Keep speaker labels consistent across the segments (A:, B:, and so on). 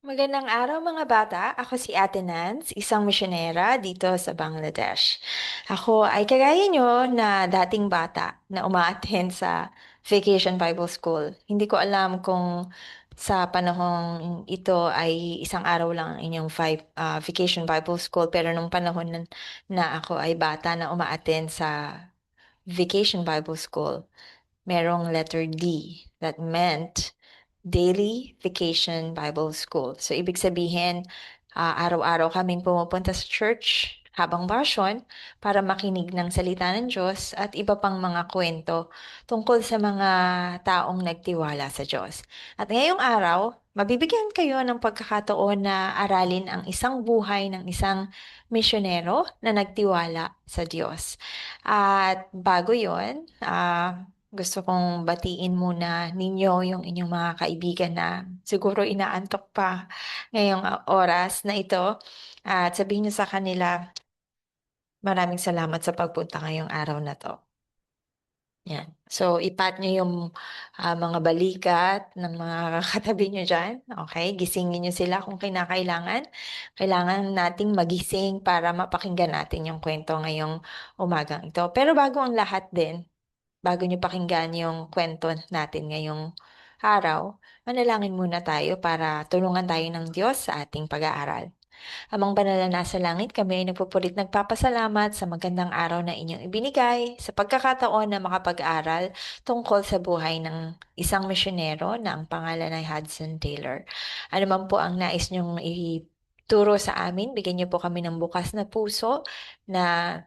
A: Magandang araw mga bata. Ako si Ate Nance, isang misyonera dito sa Bangladesh. Ako ay kagaya nyo na dating bata na umaattend sa Vacation Bible School. Hindi ko alam kung sa panahong ito ay isang araw lang ang inyong Vacation Bible School, pero nung panahon na ako ay bata na umaattend sa Vacation Bible School, merong letter D that meant Daily Vacation Bible School. So, ibig sabihin, araw-araw kaming pumupunta sa church habang basyon para makinig ng salita ng Diyos at iba pang mga kwento tungkol sa mga taong nagtiwala sa Diyos. At ngayong araw, mabibigyan kayo ng pagkakataon na aralin ang isang buhay ng isang misyonero na nagtiwala sa Diyos. At bago yon, gusto kong batiin muna ninyo yung inyong mga kaibigan na siguro inaantok pa ngayong oras na ito. At sabihin niyo sa kanila, maraming salamat sa pagpunta ngayong araw na to. Yan. So, ipat niyo yung mga balikat ng mga katabi niyo dyan. Okay? Gisingin niyo sila kung kinakailangan. Kailangan nating magising para mapakinggan natin yung kwento ngayong umagang ito. Pero bago ang lahat din, bago niyo pakinggan yung kwento natin ngayong araw, manalangin muna tayo para tulungan tayo ng Diyos sa ating pag-aaral. Amang banal na nasa langit, kami ay nagpupulit nagpapasalamat sa magandang araw na inyong ibinigay, sa pagkakataon na makapag-aral tungkol sa buhay ng isang misyonero na ang pangalan ay Hudson Taylor. Ano man po ang nais niyong ituro sa amin, bigyan niyo po kami ng bukas na puso na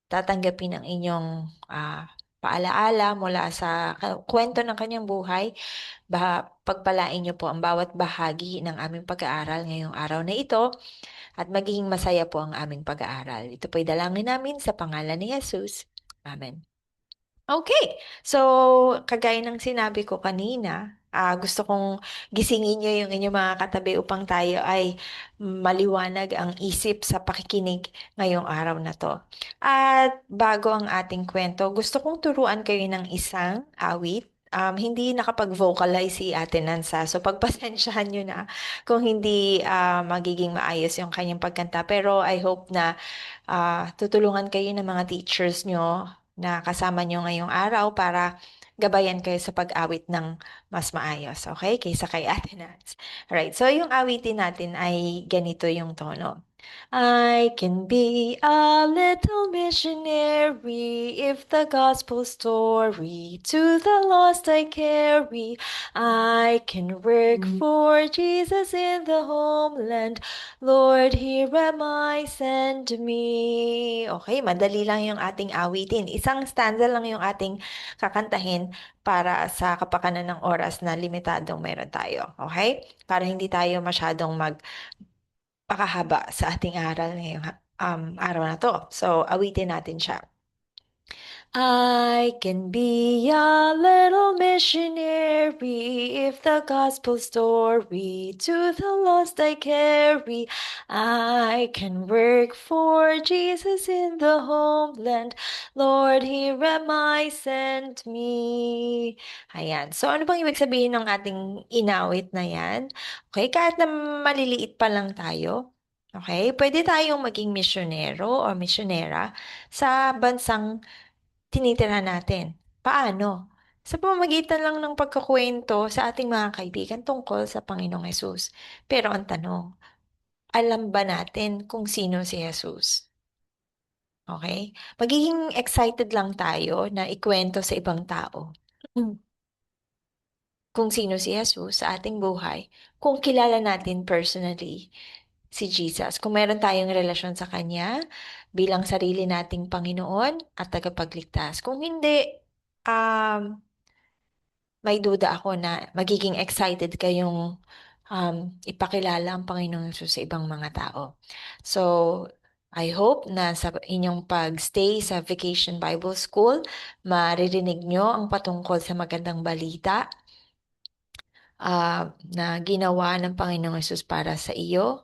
A: tatanggapin ang inyong paalaala mula sa kwento ng kanyang buhay. Pagpalain niyo po ang bawat bahagi ng aming pag-aaral ngayong araw na ito at magiging masaya po ang aming pag-aaral. Ito po'y dalangin namin sa pangalan ni Jesus. Amen. Okay, so kagaya ng sinabi ko kanina, gusto kong gisingin niyo yung inyong mga katabi upang tayo ay maliwanag ang isip sa pakikinig ngayong araw na to. At bago ang ating kwento, gusto kong turuan kayo ng isang awit. Hindi nakapag-vocalize si Ate Nansa, so pagpasensyahan nyo na kung hindi magiging maayos yung kanyang pagkanta. Pero I hope na tutulungan kayo ng mga teachers nyo na kasama nyo ngayong araw para gabayan kayo sa pag-awit ng mas maayos, okay? Kaysa kay Ate Nats. Alright, so yung awitin natin ay ganito yung tono. I can be a little missionary if the gospel story to the lost I carry. I can work for Jesus in the homeland. Lord, here am I, send me. Okay, madali lang yung ating awitin. Isang stanza lang yung ating kakantahin para sa kapakanan ng oras na limitadong meron tayo. Okay? Para hindi tayo masyadong magpakahaba sa ating aral ngayong araw na to. So, awitin natin siya. I can be a little missionary if the gospel story to the lost I carry. I can work for Jesus in the homeland. Lord, here am I, send me. Ayan. So, ano bang ibig sabihin ng ating inawit na yan? Okay, kahit na maliliit pa lang tayo, okay, pwede tayong maging misyonero o misyonera sa bansang tinitirhan natin. Paano? Sa pamamagitan lang ng pagkukuwento sa ating mga kaibigan tungkol sa Panginoong Hesus. Pero ang tanong, alam ba natin kung sino si Jesus? Okay? Magiging excited lang tayo na ikwento sa ibang tao kung sino si Jesus sa ating buhay, kung kilala natin personally si Jesus, kung meron tayong relasyon sa Kanya bilang sarili nating Panginoon at tagapagligtas. Kung hindi, um, may duda ako na magiging excited kayong ipakilala ang Panginoong Yesus sa ibang mga tao. So, I hope na sa inyong pag-stay sa Vacation Bible School, maririnig nyo ang patungkol sa magandang balita na ginawa ng Panginoong Yesus para sa iyo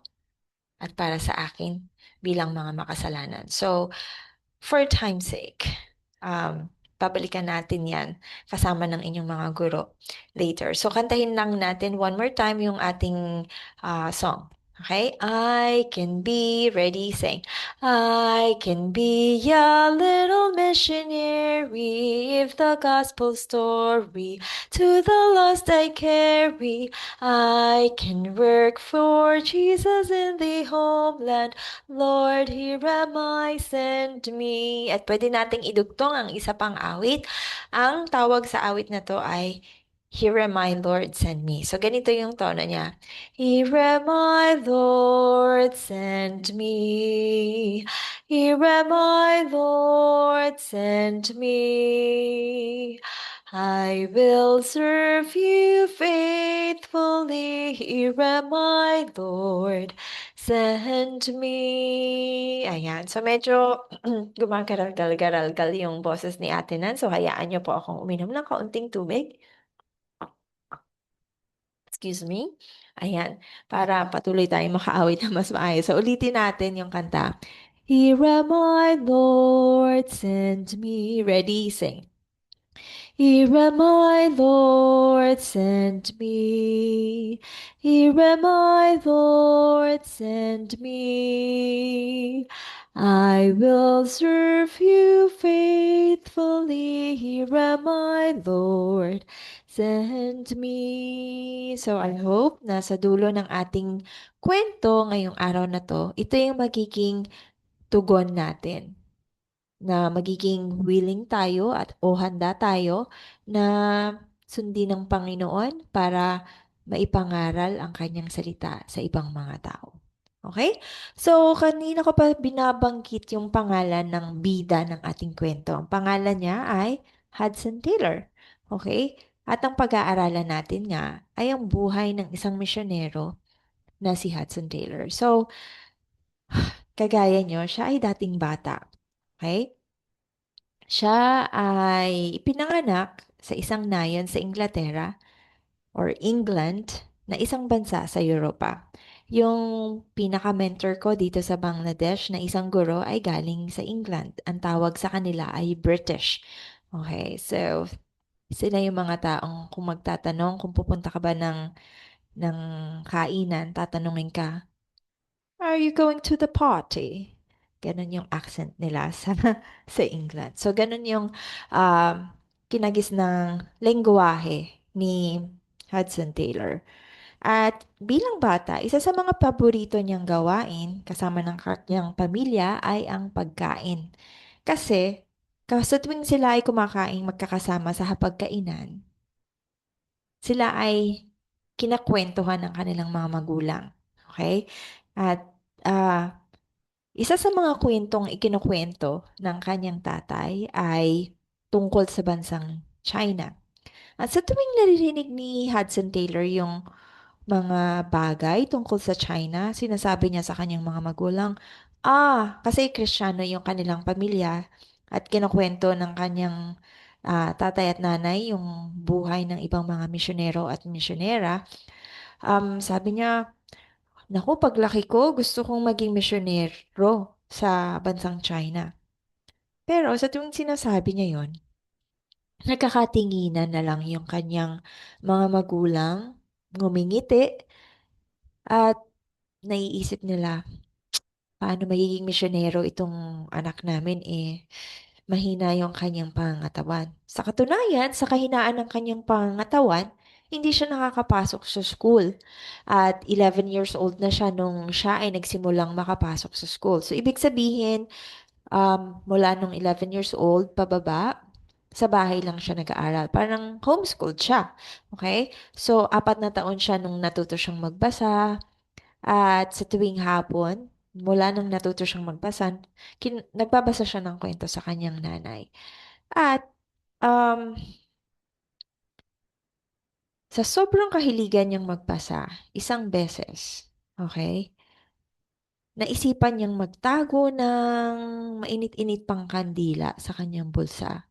A: at para sa akin bilang mga makasalanan. So, for time's sake, um, babalikan natin yan kasama ng inyong mga guro later. So, kantahin lang natin one more time yung ating song. Okay? I can be ready, sing. I can be a little missionary if the gospel story to the lost I carry. I can work for Jesus in the homeland. Lord, here am I, send me. At pwede nating idugtong ang isa pang awit. Ang tawag sa awit na to ay Here am I, Lord, send me. So, ganito yung tono niya. Here am I, Lord, send me. Here am I, Lord, send me. I will serve you faithfully. Here am I, Lord, send me. Ayan. So, medyo gumagaral-gal yung boses ni Ate Nan. So, hayaan niyo po akong uminom ng kaunting tubig. Excuse me. Ayan. Para patuloy tayong makaawit na mas maayos. So, ulitin natin yung kanta. Here am I, Lord, send me. Ready? Sing. Here am I, Lord, send me. Here am I, Lord, send me. I will serve you faithfully. Here am I, Lord, send me. So I hope na sa dulo ng ating kwento ngayong araw na to, ito yung magiging tugon natin na magiging willing tayo at o handa tayo na sundin ng Panginoon para maipangaral ang kanyang salita sa ibang mga tao. Okay? So, kanina ko pa binabanggit yung pangalan ng bida ng ating kwento. Ang pangalan niya ay Hudson Taylor. Okay? At ang pag-aaralan natin nga ay ang buhay ng isang misyonero na si Hudson Taylor. So, kagaya nyo, siya ay dating bata. Okay? Siya ay ipinanganak sa isang nayon sa Inglaterra or England na isang bansa sa Europa. Yung pinaka-mentor ko dito sa Bangladesh na isang guro ay galing sa England. Ang tawag sa kanila ay British. Okay, so sila yung mga taong kung magtatanong, kung pupunta ka ba ng kainan, tatanungin ka, Are you going to the party? Ganon yung accent nila sa, sa England. So, ganon yung um, kinagis ng lengguwahe ni Hudson Taylor. At bilang bata, isa sa mga paborito niyang gawain kasama ng kanyang pamilya ay ang pagkain. Kasi, sa tuwing sila ay kumakain magkakasama sa hapagkainan, sila ay kinakwentuhan ng kanilang mga magulang. Okay? At ah, isa sa mga kwentong ikinukwento ng kanyang tatay ay tungkol sa bansang China. At sa tuwing naririnig ni Hudson Taylor yung mga bagay tungkol sa China, sinasabi niya sa kanyang mga magulang, kasi Kristiyano yung kanilang pamilya at kinukwento ng kanyang tatay at nanay yung buhay ng ibang mga misyonero at misyonera. Sabi niya, naku, paglaki ko, gusto kong maging misyonero sa bansang China. Pero sa tuwing sinasabi niya yon, nagkakatinginan na lang yung kanyang mga magulang, ngumingiti, at naiisip nila, paano magiging misyonero itong anak namin mahina yung kanyang pangangatawan. Sa katunayan, sa kahinaan ng kanyang pangangatawan, hindi siya nakakapasok sa school. At 11 years old na siya nung siya ay nagsimulang makapasok sa school. So, ibig sabihin, mula nung 11 years old, pababa, sa bahay lang siya nag-aaral. Parang homeschooled siya. Okay? So, 4 na taon siya nung natuto siyang magbasa. At sa tuwing hapon, mula nung natuto siyang magbasa, nagbabasa siya ng kwento sa kanyang nanay. At um, sa sobrang kahiligan niyang magbasa, isang beses, okay, naisipan niyang magtago ng mainit-init pang kandila sa kanyang bulsa.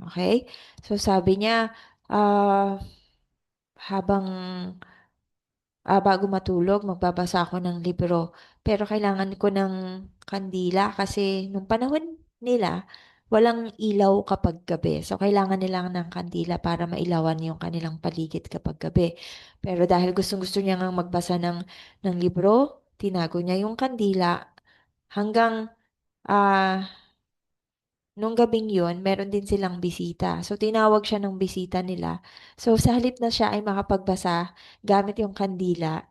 A: Okay? So sabi niya, ah, habang bago matulog, magbabasa ako ng libro. Pero kailangan ko ng kandila kasi nung panahon nila, walang ilaw kapag gabi. So, kailangan nila ng kandila para mailawan yung kanilang paligid kapag gabi. Pero dahil gustong-gusto niya ngang magbasa ng libro, tinago niya yung kandila hanggang ah, nung gabing yun, meron din silang bisita. So, tinawag siya ng bisita nila. So, sa halip na siya ay makapagbasa gamit yung kandila,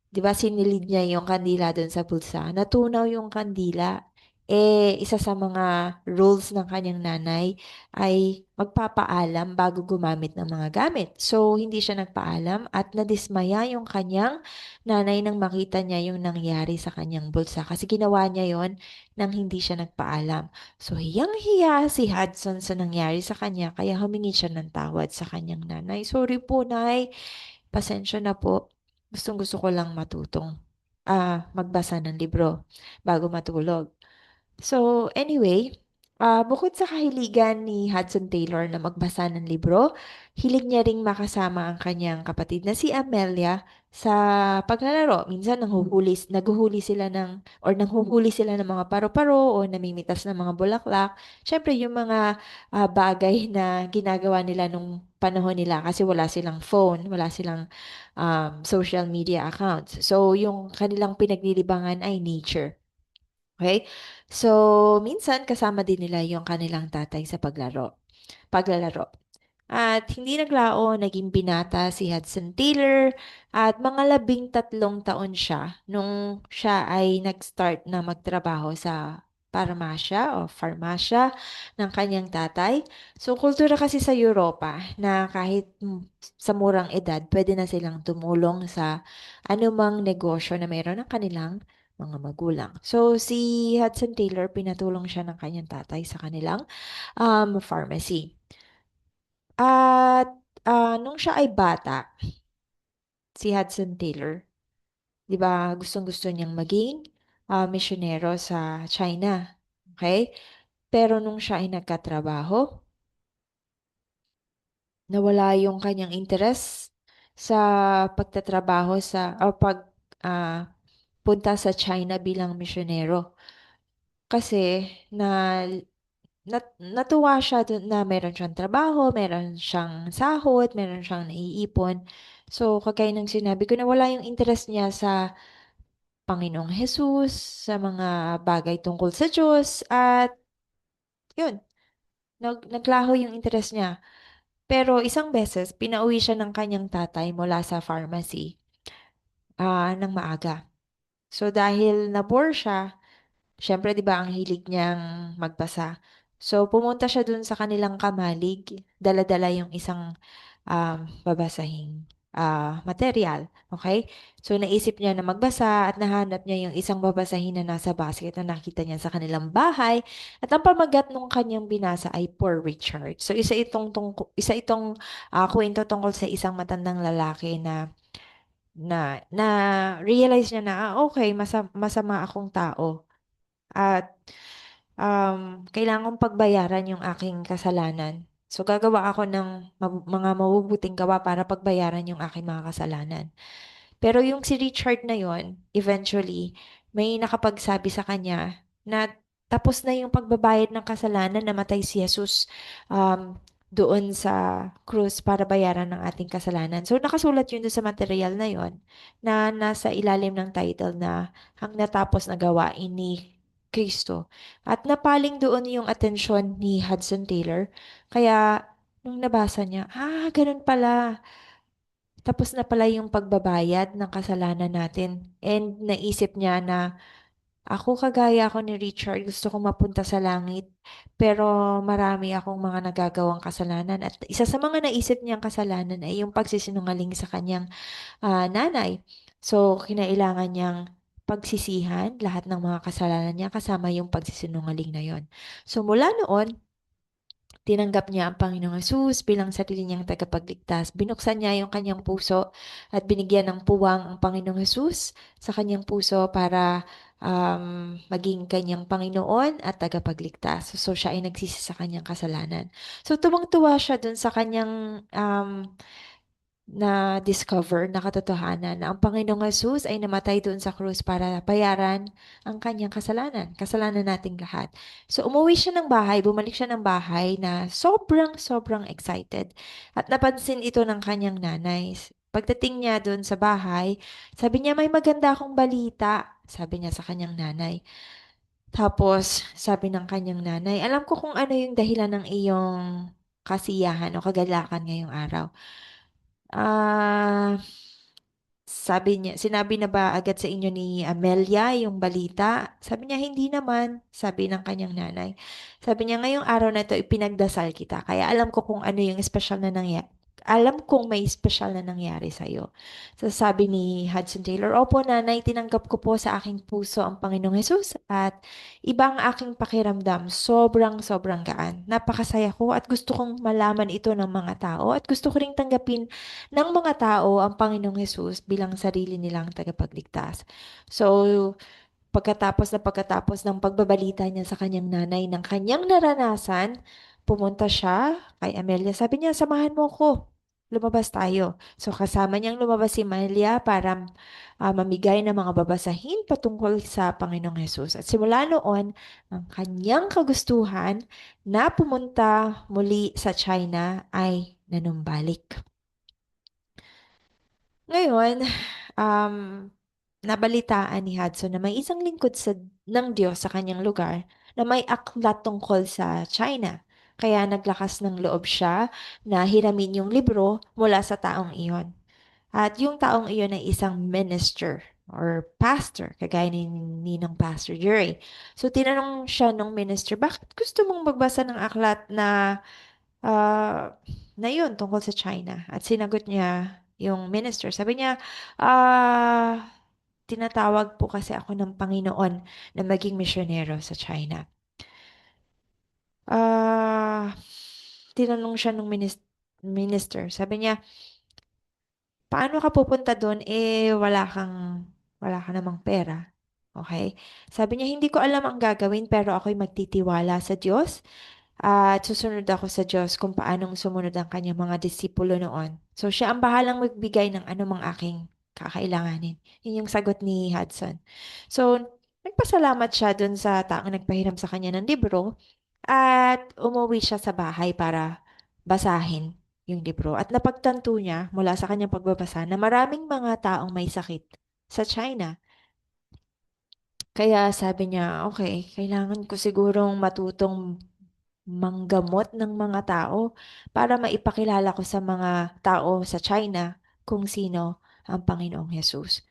A: 'di ba sinilid niya yung kandila doon sa bulsa, natunaw yung kandila. Isa sa mga rules ng kanyang nanay ay magpapaalam bago gumamit ng mga gamit. So, hindi siya nagpaalam at nadismaya yung kanyang nanay nang makita niya yung nangyari sa kanyang bulsa kasi ginawa niya yon nang hindi siya nagpaalam. So, hiyang-hiya si Hudson sa nangyari sa kanya kaya humingi siya ng tawad sa kanyang nanay. Sorry po, Nay. Pasensya na po. Gustong-gusto ko lang magbasa ng libro bago matulog. So, anyway, bukod sa kahiligan ni Hudson Taylor na magbasa ng libro, hilig niya ring makasama ang kanyang kapatid na si Amelia sa paglalaro. Minsan naghuhuli sila nanghuhuli sila ng mga paru-paro o namimitas ng mga bulaklak. Siyempre, yung mga bagay na ginagawa nila nung panahon nila kasi wala silang phone, wala silang social media accounts. So, yung kanilang pinaglilibangan ay nature. Okay? So, minsan kasama din nila yung kanilang tatay sa paglalaro. At hindi naglao, naging binata si Hudson Taylor at mga 13 taon siya nung siya ay nag-start na magtrabaho sa parmasya o farmasya ng kanyang tatay. So, kultura kasi sa Europa na kahit sa murang edad, pwede na silang tumulong sa anumang negosyo na mayroon ng kanilang mga magulang. So, si Hudson Taylor, pinatulong siya ng kanyang tatay sa kanilang pharmacy. At nung siya ay bata, si Hudson Taylor, di ba, gustong-gusto niyang maging misyonero sa China. Okay? Pero nung siya ay nagkatrabaho, nawala yung kanyang interest sa pagtatrabaho o ah, punta sa China bilang misyonero. Kasi natuwa siya na meron siyang trabaho, meron siyang sahod, meron siyang naiipon. So, kagaya ng sinabi ko, nawala yung interest niya sa Panginoong Jesus, sa mga bagay tungkol sa Diyos, at yun, naglaho yung interest niya. Pero isang beses, pinauwi siya ng kanyang tatay mula sa pharmacy ng maaga. So, dahil nabore siya, siyempre, 'di ba, ang hilig niyang magbasa. So, pumunta siya dun sa kanilang kamalig, dala-dala yung isang babasahing material. Okay? So, naisip niya na magbasa at nahanap niya yung isang babasahin na nasa basket na nakita niya sa kanilang bahay. At ang pamagat ng kanyang binasa ay Poor Richard. So, isa itong kwento tungkol sa isang matandang lalaki na realize niya na, okay, masama akong tao. At kailangan kong pagbayaran yung aking kasalanan. So, gagawa ako ng mga mabubuting gawa para pagbayaran yung aking mga kasalanan. Pero yung si Richard na yon, eventually, may nakapagsabi sa kanya na tapos na yung pagbabayad ng kasalanan, namatay si Jesus doon sa krus para bayaran ng ating kasalanan. So, nakasulat yun doon sa material na yon na nasa ilalim ng title na Ang Natapos na Gawain ni Kristo. At napaling doon yung atensyon ni Hudson Taylor. Kaya, nung nabasa niya, ganun pala. Tapos na pala yung pagbabayad ng kasalanan natin. And naisip niya na ako kagaya ako ni Richard, gusto kong mapunta sa langit, pero marami akong mga nagagawang kasalanan. At isa sa mga naisip niyang kasalanan ay yung pagsisinungaling sa kanyang nanay. So, kinailangan niyang pagsisihan lahat ng mga kasalanan niya kasama yung pagsisinungaling na yon. So, mula noon, tinanggap niya ang Panginoong Hesus bilang sarili niyang tagapagligtas. Binuksan niya yung kanyang puso at binigyan ng puwang ang Panginoong Hesus sa kanyang puso para maging kanyang Panginoon at tagapagligtas. So, siya ay nagsisi sa kanyang kasalanan. So, tuwang-tuwa siya dun sa kanyang na discover na katotohanan na ang Panginoong Hesus ay namatay doon sa krus para bayaran ang kanyang kasalanan, kasalanan nating lahat. So umuwi siya ng bahay, bumalik siya ng bahay na sobrang excited at napansin ito ng kanyang nanay. Pagdating niya doon sa bahay, sabi niya may maganda akong balita, sabi niya sa kanyang nanay. Tapos sabi ng kanyang nanay, alam ko kung ano yung dahilan ng iyong kasiyahan o kagalakan ngayong araw. Ah, sabi niya, sinabi na ba agad sa inyo ni Amelia yung balita? Sabi niya, hindi naman, sabi ng kanyang nanay. Sabi niya, ngayong araw na ito, ipinagdasal kita. Kaya alam ko kung ano yung special na nangyari. Alam kong may special na nangyari sa'yo. So sabi ni Hudson Taylor, opo nanay, tinanggap ko po sa aking puso ang Panginoong Hesus at ibang aking pakiramdam, sobrang gaan. Napakasaya ko at gusto kong malaman ito ng mga tao at gusto ko ring tanggapin ng mga tao ang Panginoong Hesus bilang sarili nilang tagapagligtas. So, pagkatapos ng pagbabalita niya sa kanyang nanay ng kanyang naranasan, pumunta siya kay Amelia. Sabi niya, samahan mo ko. Lumabas tayo. So, kasama niyang lumabas si Amelia para mamigay ng mga babasahin patungkol sa Panginoong Hesus. At simula noon, ang kanyang kagustuhan na pumunta muli sa China ay nanumbalik. Ngayon, um, nabalitaan ni Hudson na may isang lingkod ng Diyos sa kanyang lugar na may aklat tungkol sa China. Kaya naglakas ng loob siya na hiramin yung libro mula sa taong iyon. At yung taong iyon ay isang minister or pastor, kagaya ni Ninong Pastor Jerry. So tinanong siya nung minister, bakit gusto mong magbasa ng aklat ah, na yun tungkol sa China? At sinagot niya yung minister. Sabi niya, tinatawag po kasi ako ng Panginoon na maging misyonero sa China. Ah, tinanong siya ng minister. Sabi niya, paano ka pupunta doon wala ka namang pera. Okay? Sabi niya, hindi ko alam ang gagawin pero ako'y magtitiwala sa Diyos at susunod ako sa Diyos kung paanong sumunod ang kanyang mga disipulo noon. So siya ang bahalang magbigay ng anumang aking kakailanganin. Yun yung sagot ni Hudson. So, nagpasalamat siya dun sa taong nagpahiram sa kanya ng libro at umuwi siya sa bahay para basahin yung libro. At napagtanto niya mula sa kanyang pagbabasa na maraming mga taong may sakit sa China. Kaya sabi niya, okay, kailangan ko sigurong matutong manggamot ng mga tao para maipakilala ko sa mga tao sa China kung sino ang Panginoong Hesus.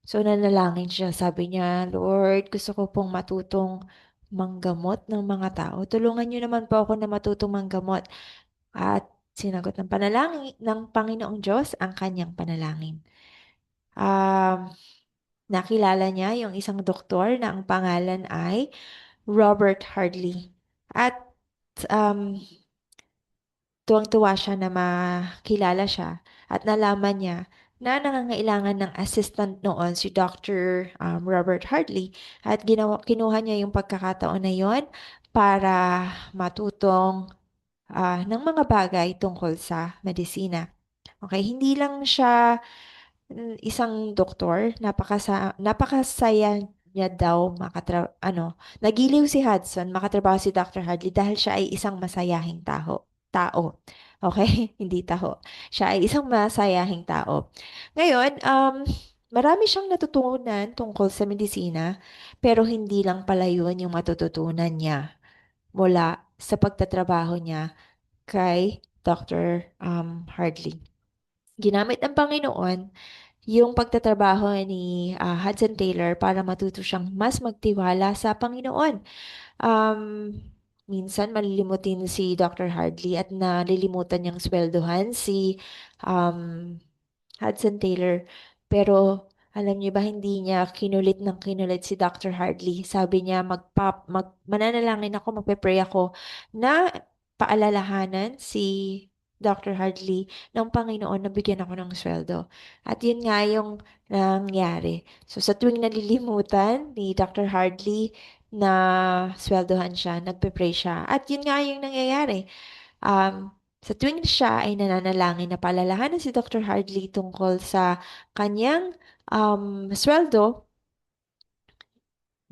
A: So nanalangin siya, sabi niya, Lord, gusto ko pong matutong manggamot ng mga tao. Tulungan niyo naman po ako na matutong manggamot. At sinagot ng panalangin ng Panginoong Diyos ang kanyang panalangin. Um, nakilala niya yung isang doktor na ang pangalan ay Robert Hardley. At um, tuwang-tuwa siya na makilala siya at nalaman niya na nangangailangan ng assistant noon si Dr. Robert Hartley at kinuha niya yung pagkakataon na yon para matutong ng mga bagay tungkol sa medisina. Okay, hindi lang siya isang doktor, napakasaya niya daw nagiliw si Hudson makatrabaho si Dr. Hadley dahil siya ay isang masayahing tao. Okay? Hindi taho. Siya ay isang masayahing tao. Ngayon, marami siyang natutunan tungkol sa medisina, pero hindi lang pala yun yung matututunan niya mula sa pagtatrabaho niya kay Dr. Hardley. Ginamit ng Panginoon yung pagtatrabaho ni Hudson Taylor para matuto siyang mas magtiwala sa Panginoon. Um, minsan malilimutin si Dr. Hardley at nalilimutan niyang sweldohan si um, Hudson Taylor. Pero alam niyo ba, hindi niya kinulit ng kinulit si Dr. Hardley. Sabi niya, mananalangin ako, magpe-pray ako na paalalahanan si Dr. Hardley ng Panginoon na bigyan ako ng sweldo. At yun nga yung nangyari. So sa tuwing nalilimutan ni Dr. Hardley na sweldohan siya, nagpe-pray siya. At yun nga yung nangyayari. Um, Sa tuwing siya ay nananalangin na palalahanan si Dr. Hardley tungkol sa kanyang sweldo,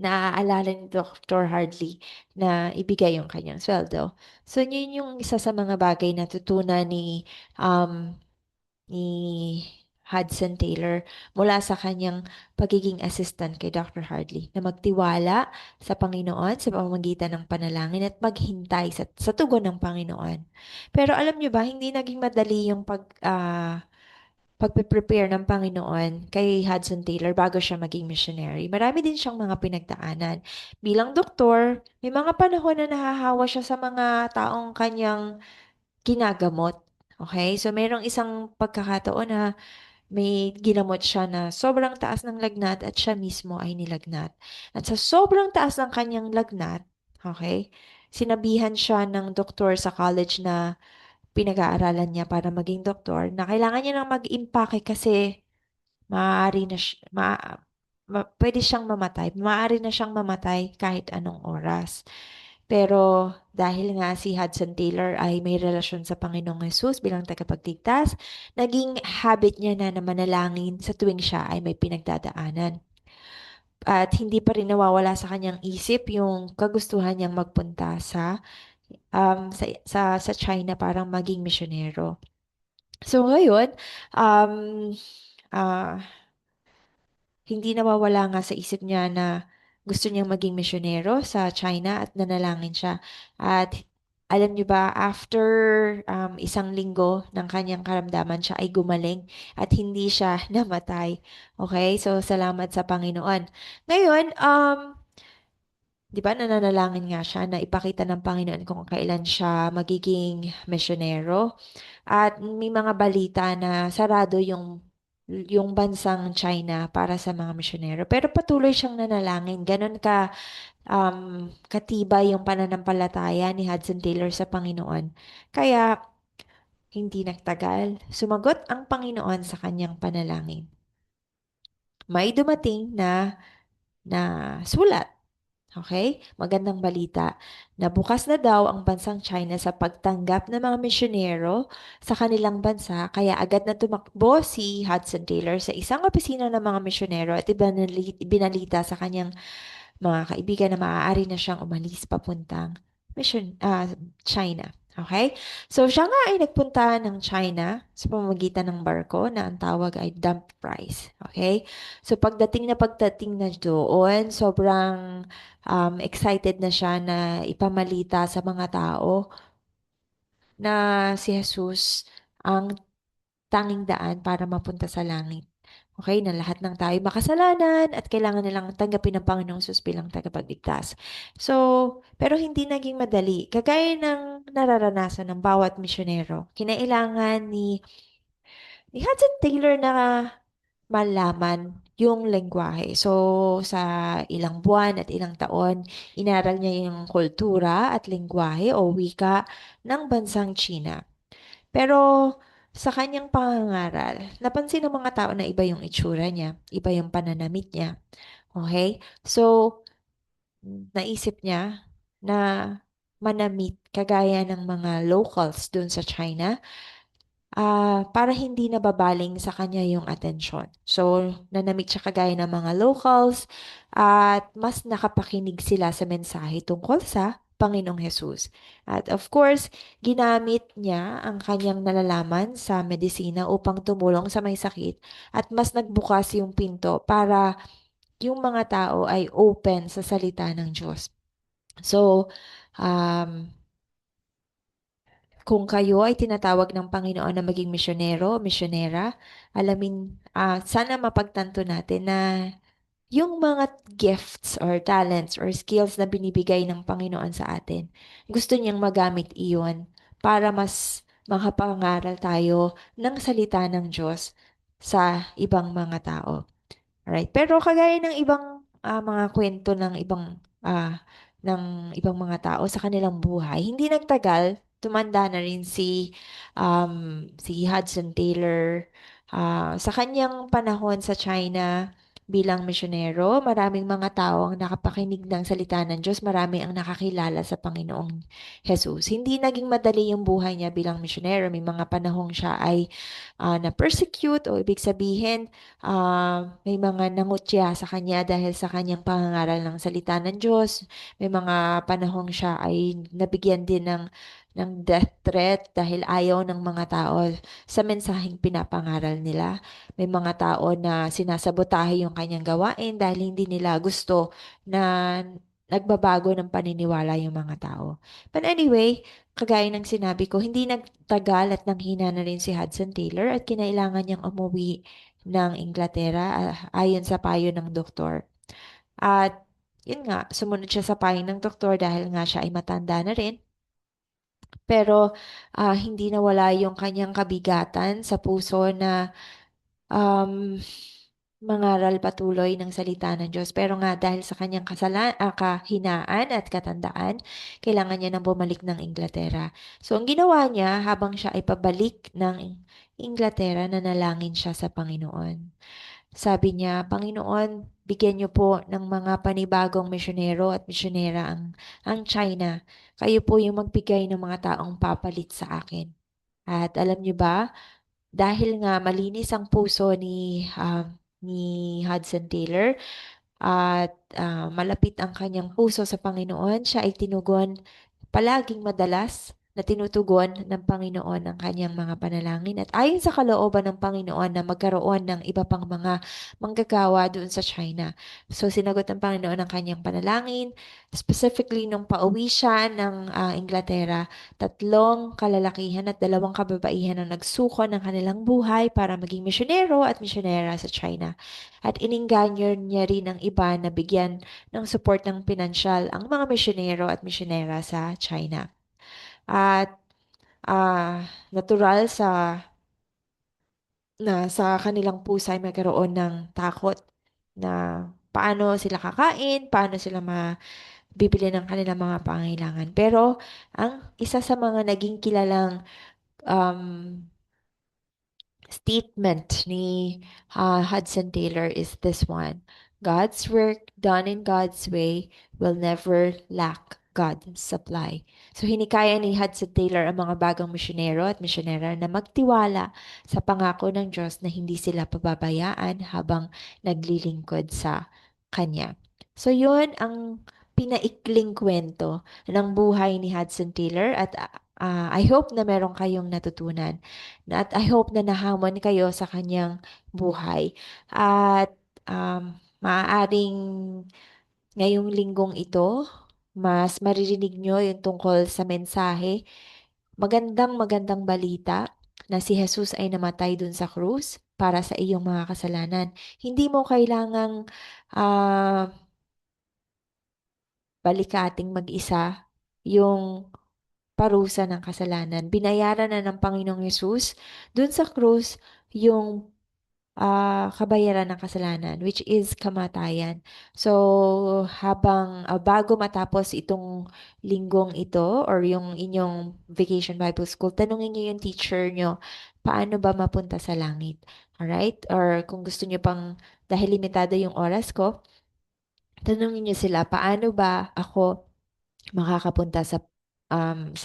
A: naaalala ni Dr. Hardley na ibigay yung kanyang sweldo. So, yun yung isa sa mga bagay na tutunan um, ni Hudson Taylor mula sa kanyang pagiging assistant kay Dr. Hardley na magtiwala sa Panginoon sa pamamagitan ng panalangin at maghintay sa tugon ng Panginoon. Pero alam niyo ba, hindi naging madali yung pagpe-prepare ng Panginoon kay Hudson Taylor bago siya maging missionary. Marami din siyang mga pinagdaanan. Bilang doktor, may mga panahon na nahahawa siya sa mga taong kanyang ginagamot. Okay? So, mayroong isang pagkakataon na may ginamot siya na sobrang taas ng lagnat at siya mismo ay nilagnat. At sa sobrang taas ng kanyang lagnat, okay, sinabihan siya ng doktor sa college na pinag-aaralan niya para maging doktor na kailangan niya nang mag-impake kasi maaari na pwede siyang mamatay. Maaari na siyang mamatay kahit anong oras. Pero dahil nga si Hudson Taylor ay may relasyon sa Panginoong Hesus bilang tagapagligtas, naging habit niya na manalangin sa tuwing siya ay may pinagdadaanan. At hindi pa rin nawawala sa kanyang isip yung kagustuhan niyang magpunta sa China para maging misyonero. So ngayon, um, ah, hindi nawawala nga sa isip niya na gusto niyang maging misyonero sa China at nanalangin siya. At alam niyo ba, after isang linggo ng kanyang karamdaman, siya ay gumaling at hindi siya namatay. Okay? So, salamat sa Panginoon. Ngayon, di ba nananalangin nga siya na ipakita ng Panginoon kung kailan siya magiging misyonero. At may mga balita na sarado yung bansang China para sa mga misyonero. Pero patuloy siyang nanalangin. Ganon katibay yung pananampalataya ni Hudson Taylor sa Panginoon. Kaya hindi nagtagal, sumagot ang Panginoon sa kanyang panalangin. May dumating na sulat. Okay? Magandang balita. Nabukas na daw ang bansang China sa pagtanggap ng mga misyonero sa kanilang bansa, kaya agad na tumakbo si Hudson Taylor sa isang opisina ng mga misyonero at ibinalita sa kanyang mga kaibigan na maaari na siyang umalis papuntang China. Okay? So, siya nga ay nagpunta ng China sa pamamagitan ng barko na ang tawag ay dump price. Okay? So, pagdating na doon, sobrang excited na siya na ipamalita sa mga tao na si Jesus ang tanging daan para mapunta sa langit. Okay, na lahat ng tayo makasalanan at kailangan nilang tanggapin ng Panginoong Sus bilang tagapagligtas. So, pero hindi naging madali. Kagaya ng nararanasan ng bawat misyonero, kinailangan ni Hudson Taylor na malaman yung lengguwahe. So, sa ilang buwan at ilang taon, inaral niya yung kultura at lengguwahe o wika ng bansang China. Pero sa kanyang pangangaral, napansin ng mga tao na iba yung itsura niya, iba yung pananamit niya. Okay? So, naisip niya na manamit kagaya ng mga locals dun sa China para hindi nababaling sa kanya yung atensyon. So, nanamit siya kagaya ng mga locals at mas nakapakinig sila sa mensahe tungkol sa Panginoong Hesus. At of course, ginamit niya ang kanyang nalalaman sa medisina upang tumulong sa may sakit at mas nagbukas yung pinto para yung mga tao ay open sa salita ng Diyos. So, um, kung kayo ay tinatawag ng Panginoon na maging misyonero o misyonera, sana mapagtanto natin na yung mga gifts or talents or skills na binibigay ng Panginoon sa atin, gusto niyang magamit iyon para mas makapangaral tayo ng salita ng Diyos sa ibang mga tao. Alright. Pero kagaya ng ibang mga kwento ng ibang mga tao sa kanilang buhay, hindi nagtagal, tumanda na rin si Hudson Taylor. Sa kanyang panahon sa China, bilang misyonero. Maraming mga tao ang nakapakinig ng salita ng Diyos. Marami ang nakakilala sa Panginoong Jesus. Hindi naging madali yung buhay niya bilang misyonero. May mga panahong siya ay na-persecute o ibig sabihin may mga nangutya sa kanya dahil sa kanyang pangangaral ng salita ng Diyos. May mga panahong siya ay nabigyan din ng death threat dahil ayaw ng mga tao sa mensaheng pinapangaral nila. May mga tao na sinasabotahe yung kanyang gawain dahil hindi nila gusto na nagbabago ng paniniwala yung mga tao. But anyway, kagaya ng sinabi ko, hindi nagtagal at nanghina na rin si Hudson Taylor at kinailangan niyang umuwi ng Inglaterra ayon sa payo ng doktor. At yun nga, sumunod siya sa payo ng doktor dahil nga siya ay matanda na rin. Pero hindi nawala yung kanyang kabigatan sa puso na um, mangaral patuloy ng salita ng Diyos. Pero nga dahil sa kanyang kahinaan at katandaan, kailangan niya nang bumalik ng Inglaterra. So ang ginawa niya habang siya ay pabalik ng Inglaterra, nanalangin siya sa Panginoon. Sabi niya, Panginoon, bigyan niyo po ng mga panibagong misyonero at misyonera ang China. Kayo po yung magbigay ng mga taong papalit sa akin. At alam niyo ba, dahil nga malinis ang puso ni Hudson Taylor at malapit ang kanyang puso sa Panginoon, siya ay tinugon palaging madalas na tinutugon ng Panginoon ang kanyang mga panalangin at ayon sa kalooban ng Panginoon na magkaroon ng iba pang mga manggagawa doon sa China. So sinagot ng Panginoon ang kanyang panalangin, specifically nung pauwi siya ng Inglaterra, tatlong kalalakihan at dalawang kababaihan ang nagsuko ng kanilang buhay para maging misyonero at misyonera sa China. At ininganyo niya rin ang iba na bigyan ng support ng pinansyal ang mga misyonero at misyonera sa China. At natural sa kanilang puso ay magkaroon ng takot na paano sila kakain, paano sila mabibili ng kanilang mga pangailangan. Pero ang isa sa mga naging kilalang um, statement ni Hudson Taylor is this one. God's work done in God's way will never lack God's supply. So hinikaya ni Hudson Taylor ang mga bagong misyonero at misyonera na magtiwala sa pangako ng Diyos na hindi sila pababayaan habang naglilingkod sa Kanya. So yun ang pinaikling kwento ng buhay ni Hudson Taylor at I hope na meron kayong natutunan. At I hope na nahamon kayo sa kanyang buhay. At maaaring ngayong linggong ito, mas maririnig nyo yung tungkol sa mensahe. Magandang magandang balita na si Jesus ay namatay dun sa krus para sa iyong mga kasalanan. Hindi mo kailangang ah, balikating mag-isa yung parusa ng kasalanan. Binayaran na ng Panginoong Yesus dun sa krus yung kabayaran ng kasalanan, which is kamatayan. So, bago matapos itong linggong ito or yung inyong Vacation Bible School, tanungin niyo yung teacher niyo, paano ba mapunta sa langit? Alright? Or kung gusto niyo pang, dahil limitado yung oras ko, tanungin niyo sila, paano ba ako makakapunta sa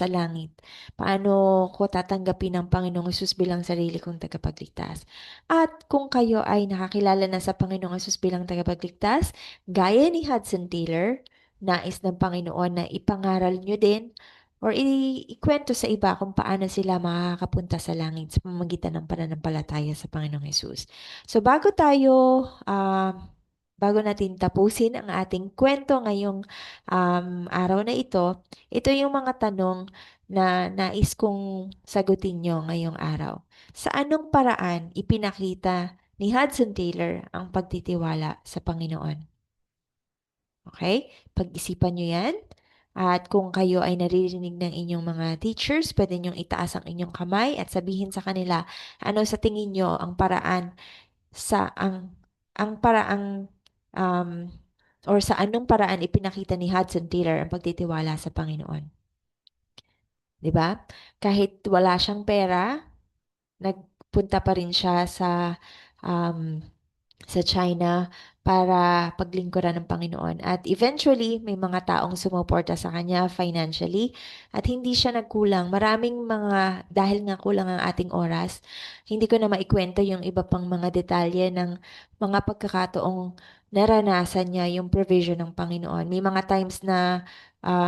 A: langit? Paano ko tatanggapin ng Panginoong Yesus bilang sarili kong tagapagligtas? At kung kayo ay nakakilala na sa Panginoong Yesus bilang tagapagligtas, gaya ni Hudson Taylor, nais ng Panginoon na ipangaral nyo din or ikwento sa iba kung paano sila makakapunta sa langit sa pamamagitan ng pananampalataya sa Panginoong Yesus. So bago natin tapusin ang ating kwento ngayong araw na ito yung mga tanong na nais kong sagutin nyo ngayong araw. Sa anong paraan ipinakita ni Hudson Taylor ang pagtitiwala sa Panginoon? Okay? Pag-isipan nyo yan. At kung kayo ay naririnig ng inyong mga teachers, pwede nyong itaas ang inyong kamay at sabihin sa kanila, ano sa tingin nyo ang paraan sa ang paraang um, or sa anong paraan ipinakita ni Hudson Taylor ang pagtitiwala sa Panginoon. 'Di ba? Kahit wala siyang pera, nagpunta pa rin siya um, sa China para paglingkuran ng Panginoon. At eventually, may mga taong sumuporta sa kanya financially at hindi siya nagkulang. Maraming mga, dahil nga kulang ang ating oras, hindi ko na maikwento yung iba pang mga detalye ng mga pagkakataong naranasan niya yung provision ng Panginoon. May mga times na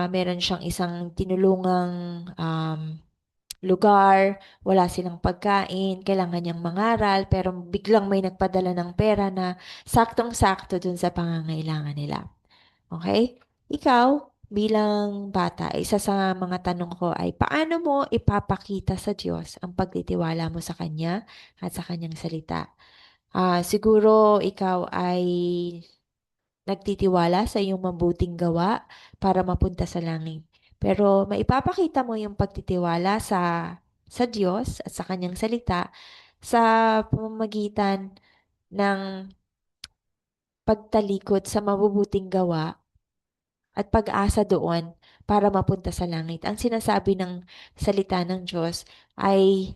A: meron siyang isang tinulungang lugar, wala silang pagkain, kailangan niyang mangaral, pero biglang may nagpadala ng pera na saktong-sakto dun sa pangangailangan nila. Okay? Ikaw, bilang bata, isa sa mga tanong ko ay paano mo ipapakita sa Diyos ang pagtitiwala mo sa Kanya at sa Kanyang salita? Siguro ikaw ay nagtitiwala sa iyong mabuting gawa para mapunta sa langit. Pero maipapakita mo yung pagtitiwala sa Diyos at sa kanyang salita sa pamamagitan ng pagtalikod sa mabubuting gawa at pag-asa doon para mapunta sa langit. Ang sinasabi ng salita ng Diyos ay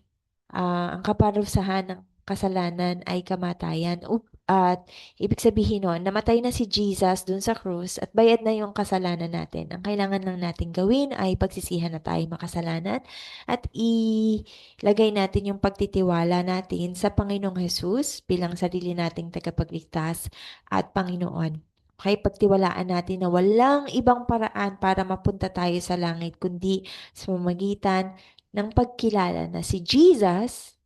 A: ang kaparusahan ng kasalanan ay kamatayan. At ibig sabihin nun, namatay na si Jesus dun sa krus at bayad na yung kasalanan natin. Ang kailangan lang natin gawin ay pagsisihan na tayo makasalanan at ilagay natin yung pagtitiwala natin sa Panginoong Jesus bilang sarili nating tagapagligtas at Panginoon. Okay, pagtiwalaan natin na walang ibang paraan para mapunta tayo sa langit kundi sa pamamagitan ng pagkilala na si Jesus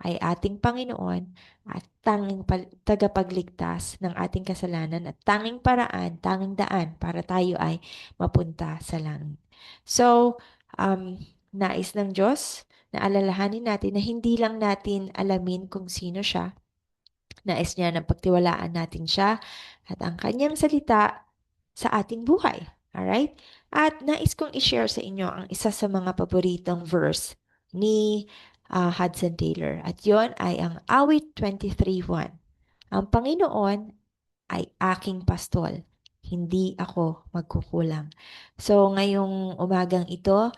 A: ay ating Panginoon at tanging tagapagligtas ng ating kasalanan at tanging paraan, tanging daan para tayo ay mapunta sa langit. So, um, nais ng Diyos na alalahanin natin na hindi lang natin alamin kung sino siya, nais niya na pagtiwalaan natin siya at ang kanyang salita sa ating buhay. Alright? At nais kong i-share sa inyo ang isa sa mga paboritong verse ni Hudson Taylor. At yon ay ang awit 23:1. Ang Panginoon ay aking pastol. Hindi ako magkukulang. So, ngayong umagang ito,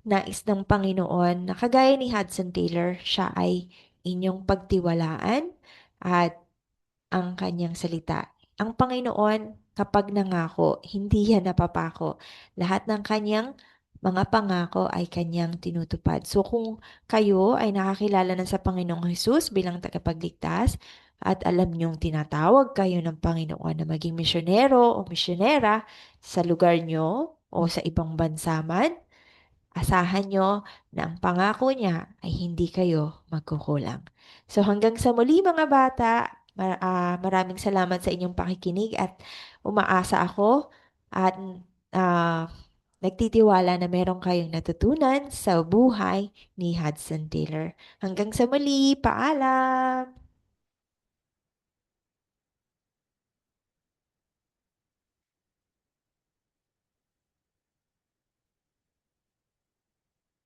A: nais ng Panginoon na kagaya ni Hudson Taylor, siya ay inyong pagtiwalaan at ang kanyang salita. Ang Panginoon, kapag nangako, hindi yan napapako. Lahat ng kanyang mga pangako ay kanyang tinutupad. So kung kayo ay nakakilala na sa Panginoong Hesus bilang tagapagligtas at alam niyong tinatawag kayo ng Panginoon na maging misyonero o misyonera sa lugar niyo o sa ibang bansa man, asahan nyo na ang pangako niya ay hindi kayo magkukulang. So hanggang sa muli mga bata, maraming salamat sa inyong pakikinig at umaasa ako at ah, nagtitiwala na meron kayong natutunan sa buhay ni Hudson Taylor. Hanggang sa muli, paalam!